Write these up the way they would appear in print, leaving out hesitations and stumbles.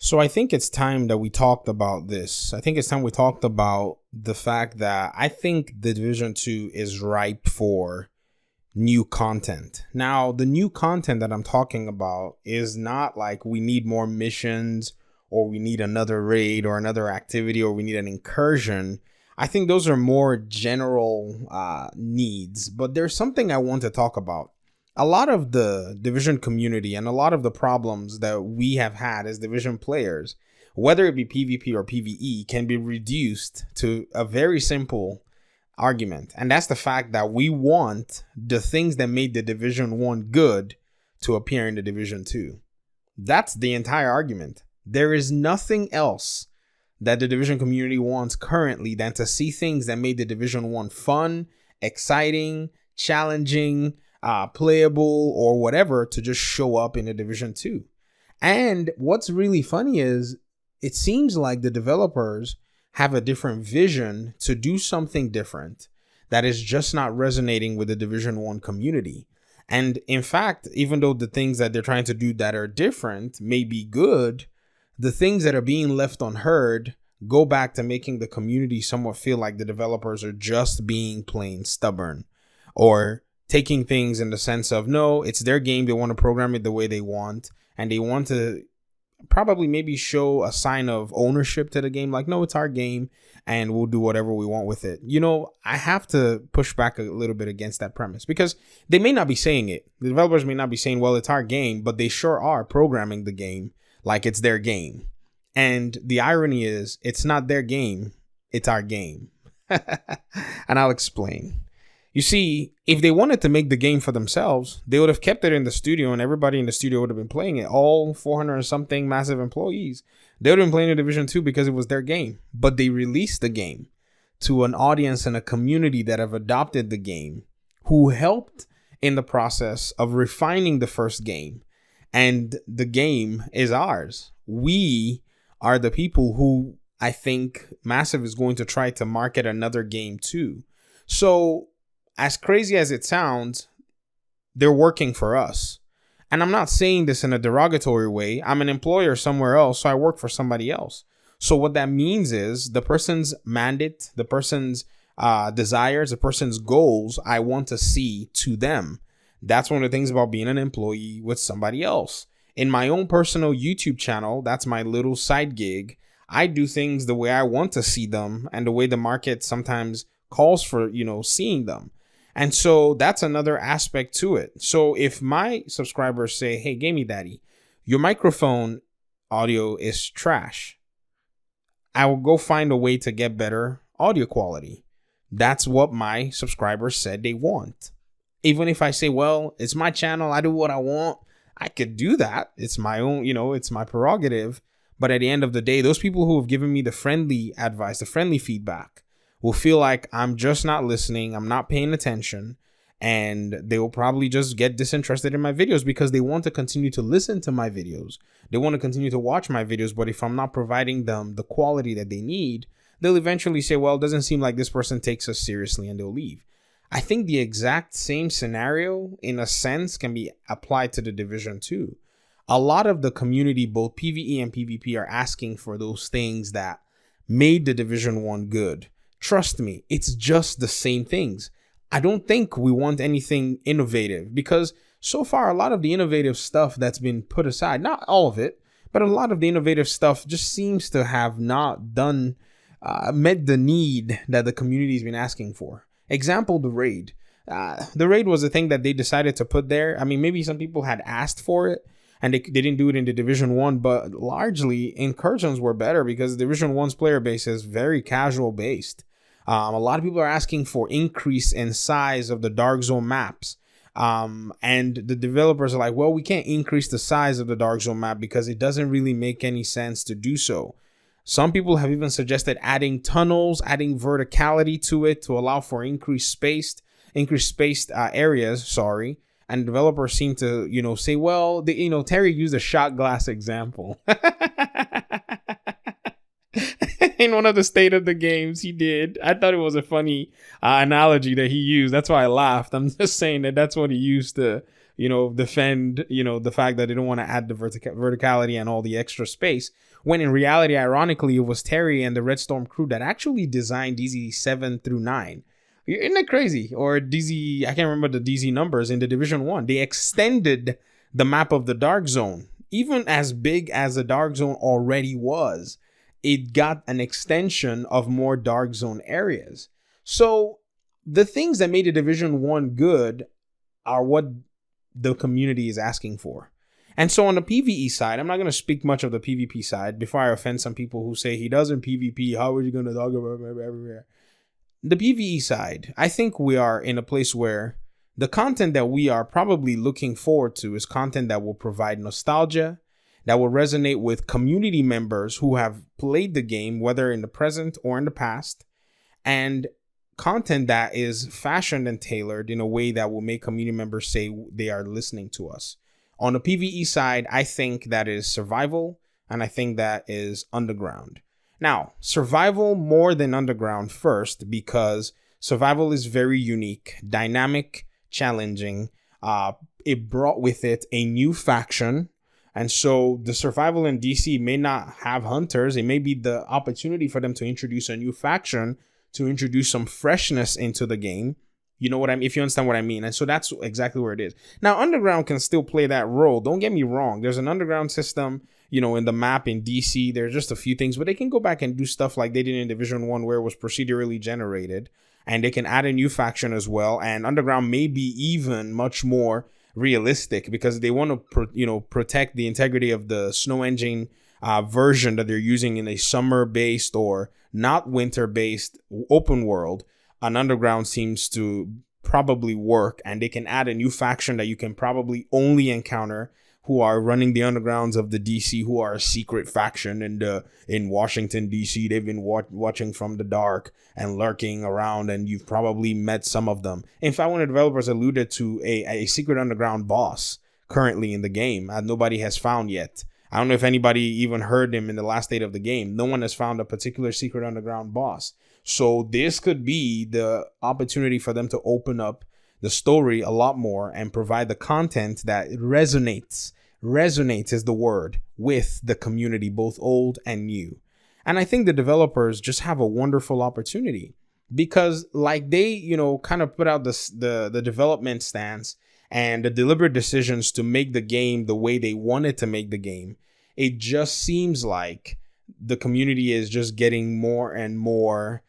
So I think it's time that we talked about this. I think it's time we talked about the fact that I think the Division 2 is ripe for new content. Now, the new content that I'm talking about is not like we need more missions or we need another raid or another activity or we need an incursion. I think those are more general needs, but there's something I want to talk about. A lot of the Division community and a lot of the problems that we have had as Division players, whether it be PvP or PvE, can be reduced to a very simple argument, and that's the fact that we want the things that made the Division 1 good to appear in the Division 2. That's the entire argument. There is nothing else that the Division community wants currently than to see things that made the Division 1 fun, exciting, challenging, playable, or whatever to just show up in the Division 2. And what's really funny is it seems like the developers have a different vision to do something different that is just not resonating with the Division 1 community. And in fact, even though the things that they're trying to do that are different may be good, the things that are being left unheard go back to making the community somewhat feel like the developers are just being plain stubborn or taking things in the sense of, no, it's their game. They want to program it the way they want, and they want to probably maybe show a sign of ownership to the game. Like, no, it's our game and we'll do whatever we want with it. You know, I have to push back a little bit against that premise because they may not be saying it. The developers may not be saying, well, it's our game, but they sure are programming the game like it's their game. And the irony is it's not their game. It's our game. And I'll explain. You see, if they wanted to make the game for themselves, they would have kept it in the studio and everybody in the studio would have been playing it. All 400 and something massive employees, they would have been playing the Division 2 because it was their game. But they released the game to an audience and a community that have adopted the game, who helped in the process of refining the first game. And the game is ours. We are the people who I think Massive is going to try to market another game to. So, as crazy as it sounds, they're working for us. And I'm not saying this in a derogatory way. I'm an employer somewhere else, so I work for somebody else. So what that means is the person's mandate, the person's desires, the person's goals, I want to see to them. That's one of the things about being an employee with somebody else. In my own personal YouTube channel, that's my little side gig. I do things the way I want to see them and the way the market sometimes calls for, seeing them. And so that's another aspect to it. So if my subscribers say, hey, Gamey Daddy, your microphone audio is trash, I will go find a way to get better audio quality. That's what my subscribers said they want. Even if I say, well, it's my channel, I do what I want, I could do that. It's my own, it's my prerogative. But at the end of the day, those people who have given me the friendly advice, the friendly feedback, will feel like I'm just not listening, I'm not paying attention, and they will probably just get disinterested in my videos because they want to continue to listen to my videos. They want to continue to watch my videos, but if I'm not providing them the quality that they need, they'll eventually say, well, it doesn't seem like this person takes us seriously, and they'll leave. I think the exact same scenario, in a sense, can be applied to the Division 2. A lot of the community, both PvE and PvP, are asking for those things that made the Division 1 good. Trust me, it's just the same things. I don't think we want anything innovative because so far a lot of the innovative stuff that's been put aside, not all of it, but a lot of the innovative stuff just seems to have not met the need that the community's been asking for. Example, the raid. The raid was a thing that they decided to put there. I mean, maybe some people had asked for it and they didn't do it in the Division 1, but largely incursions were better because Division 1's player base is very casual based. A lot of people are asking for increase in size of the Dark Zone maps. And the developers are like, well, we can't increase the size of the Dark Zone map because it doesn't really make any sense to do so. Some people have even suggested adding tunnels, adding verticality to it to allow for increased spaced areas. And developers seem to, say, well, Terry used a shot glass example. In one of the state of the games he did. I thought it was a funny analogy that he used. That's why I laughed. I'm just saying that's what he used to defend, the fact that they don't want to add the verticality and all the extra space. When in reality, ironically, it was Terry and the Red Storm crew that actually designed DZ 7 through 9. Isn't that crazy? Or DZ, I can't remember the DZ numbers in the Division 1. They extended the map of the Dark Zone. Even as big as the Dark Zone already was, it got an extension of more Dark Zone areas. So the things that made the Division 1 good are what the community is asking for. And so on the PvE side, I'm not going to speak much of the PvP side before I offend some people who say he doesn't PvP. How are you going to talk about the PvE side? I think we are in a place where the content that we are probably looking forward to is content that will provide nostalgia, that will resonate with community members who have played the game, whether in the present or in the past, and content that is fashioned and tailored in a way that will make community members say they are listening to us. On the PvE side, I think that is survival, and I think that is underground. Now, survival more than underground first, because survival is very unique, dynamic, challenging. It brought with it a new faction. And so the survival in DC may not have hunters. It may be the opportunity for them to introduce a new faction, to introduce some freshness into the game. You know what I mean? If you understand what I mean. And so that's exactly where it is. Now, underground can still play that role. Don't get me wrong. There's an underground system, in the map in DC. There's just a few things, but they can go back and do stuff like they did in Division 1 where it was procedurally generated. And they can add a new faction as well. And underground may be even much more realistic because they want to, protect the integrity of the Snow Engine version that they're using in a summer-based or not winter-based open world. An underground seems to probably work, and they can add a new faction that you can probably only encounter who are running the undergrounds of the DC, who are a secret faction in Washington, DC. They've been watching from the dark and lurking around, and you've probably met some of them. In fact, one of the developers alluded to a secret underground boss currently in the game that nobody has found yet. I don't know if anybody even heard him in the last state of the game. No one has found a particular secret underground boss. So this could be the opportunity for them to open up the story a lot more and provide the content that resonates is the word, with the community, both old and new. And I think the developers just have a wonderful opportunity because like they, kind of put out the development stance and the deliberate decisions to make the game the way they wanted to make the game. It just seems like the community is just getting more and more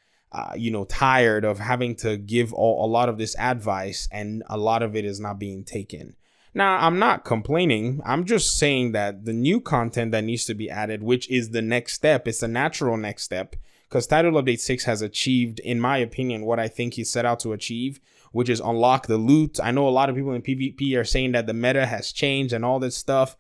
tired of having to give a lot of this advice, and a lot of it is not being taken. Now, I'm not complaining. I'm just saying that the new content that needs to be added, which is the next step, it's a natural next step, because Title Update 6 has achieved, in my opinion, what I think he set out to achieve, which is unlock the loot. I know a lot of people in PvP are saying that the meta has changed and all this stuff.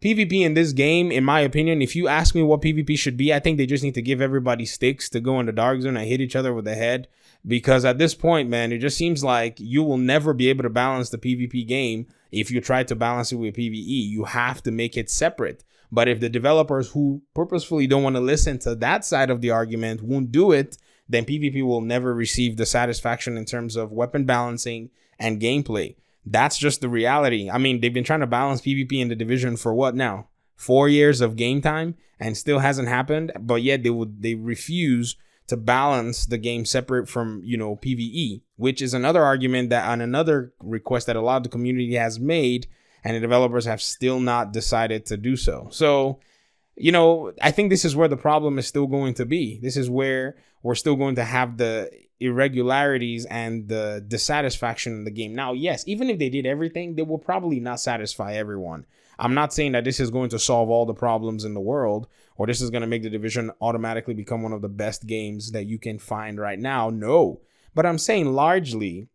PvP in this game, in my opinion, if you ask me what PvP should be, I think they just need to give everybody sticks to go in the Dark Zone and hit each other with the head. Because at this point, man, it just seems like you will never be able to balance the PvP game if you try to balance it with PvE. You have to make it separate. But if the developers who purposefully don't want to listen to that side of the argument won't do it, then PvP will never receive the satisfaction in terms of weapon balancing and gameplay. That's just the reality. I mean, they've been trying to balance PvP in the Division for what now? 4 years of game time, and still hasn't happened. But yet they refuse to balance the game separate from, PvE, which is another argument that on another request that a lot of the community has made, and the developers have still not decided to do so. So, I think this is where the problem is still going to be. This is where we're still going to have the irregularities and the dissatisfaction in the game. Now, yes, even if they did everything, they will probably not satisfy everyone. I'm not saying that this is going to solve all the problems in the world, or this is going to make the Division automatically become one of the best games that you can find right now. No, but I'm saying largely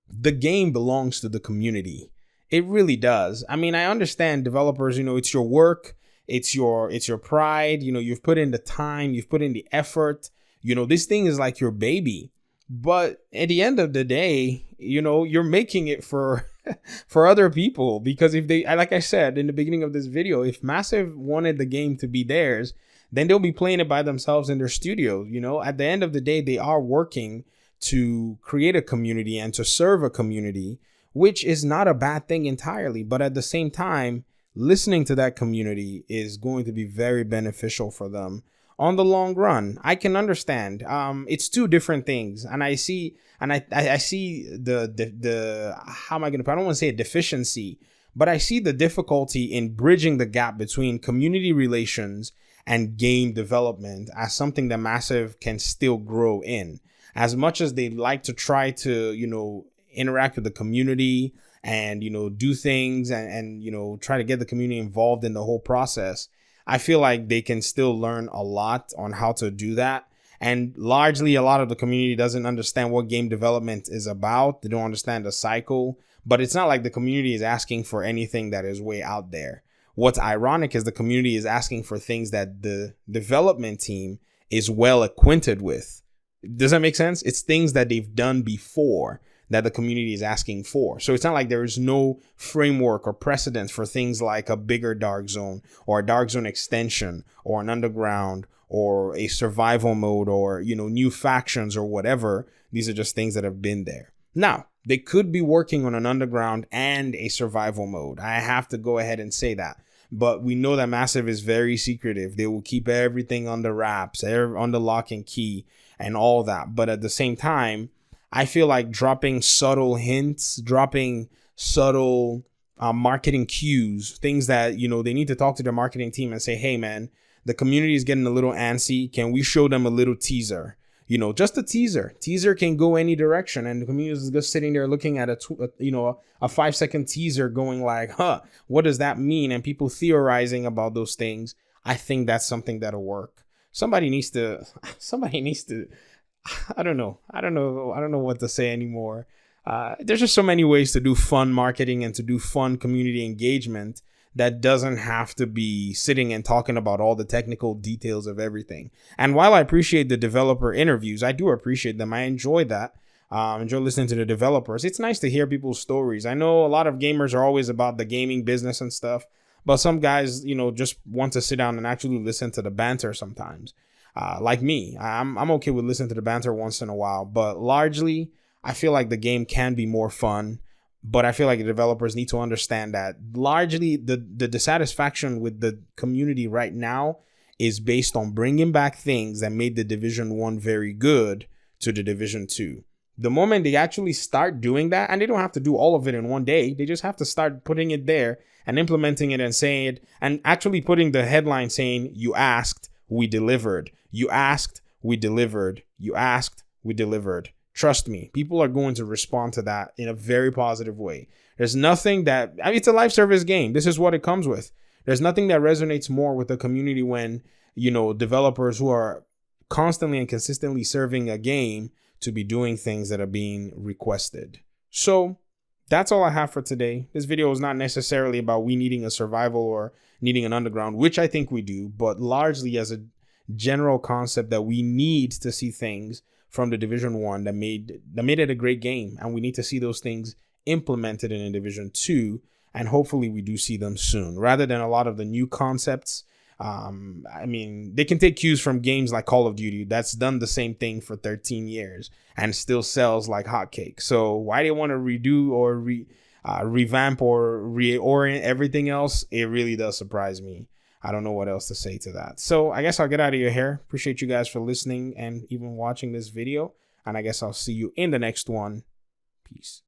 the game belongs to the community. It really does. I mean, I understand developers, it's your work, it's your pride, you've put in the time, you've put in the effort. This thing is like your baby. But at the end of the day, you're making it for other people, because if they, like I said in the beginning of this video, if Massive wanted the game to be theirs, then they'll be playing it by themselves in their studio. At the end of the day, they are working to create a community and to serve a community which is not a bad thing entirely. But at the same time, listening to that community is going to be very beneficial for them on the long run. I can understand. It's two different things, and I see the how am I going to? I don't want to say a deficiency, but I see the difficulty in bridging the gap between community relations and game development as something that Massive can still grow in. As much as they like to try to, interact with the community and, do things and try to get the community involved in the whole process, I feel like they can still learn a lot on how to do that. And largely, a lot of the community doesn't understand what game development is about. They don't understand the cycle, but it's not like the community is asking for anything that is way out there. What's ironic is the community is asking for things that the development team is well acquainted with. Does that make sense? It's things that they've done before that the community is asking for. So it's not like there is no framework or precedence for things like a bigger Dark Zone or a Dark Zone extension or an underground or a survival mode or, new factions or whatever. These are just things that have been there. Now, they could be working on an underground and a survival mode. I have to go ahead and say that. But we know that Massive is very secretive. They will keep everything under wraps, under lock and key and all that. But at the same time, I feel like dropping subtle hints, dropping subtle marketing cues, things that, they need to talk to their marketing team and say, hey, man, the community is getting a little antsy. Can we show them a little teaser? Just a teaser. Teaser can go any direction, and the community is just sitting there looking at a 5-second teaser, going like, what does that mean? And people theorizing about those things. I think that's something that'll work. Somebody needs to. I don't know what to say anymore. There's just so many ways to do fun marketing and to do fun community engagement that doesn't have to be sitting and talking about all the technical details of everything. And while I appreciate the developer interviews, I do appreciate them. I enjoy that. Enjoy listening to the developers. It's nice to hear people's stories. I know a lot of gamers are always about the gaming business and stuff, but some guys, just want to sit down and actually listen to the banter sometimes. Like me, I'm okay with listening to the banter once in a while, but largely I feel like the game can be more fun. But I feel like the developers need to understand that largely the dissatisfaction with the community right now is based on bringing back things that made the Division 1 very good to the Division 2. The moment they actually start doing that, and they don't have to do all of it in one day, they just have to start putting it there and implementing it and saying it and actually putting the headline saying, you asked, we delivered. You asked, we delivered. You asked, we delivered. Trust me, people are going to respond to that in a very positive way. There's nothing that, it's a live service game. This is what it comes with. There's nothing that resonates more with the community when, developers who are constantly and consistently serving a game to be doing things that are being requested. So that's all I have for today. This video is not necessarily about we needing a survival or needing an underground, which I think we do, but largely as a general concept that we need to see things from the Division 1 that made it a great game, and we need to see those things implemented in Division 2, and hopefully we do see them soon, rather than a lot of the new concepts. They can take cues from games like Call of Duty that's done the same thing for 13 years and still sells like hotcakes. So why they want to redo or revamp or reorient everything else, it really does surprise me. I don't know what else to say to that. So I guess I'll get out of your hair. Appreciate you guys for listening and even watching this video. And I guess I'll see you in the next one. Peace.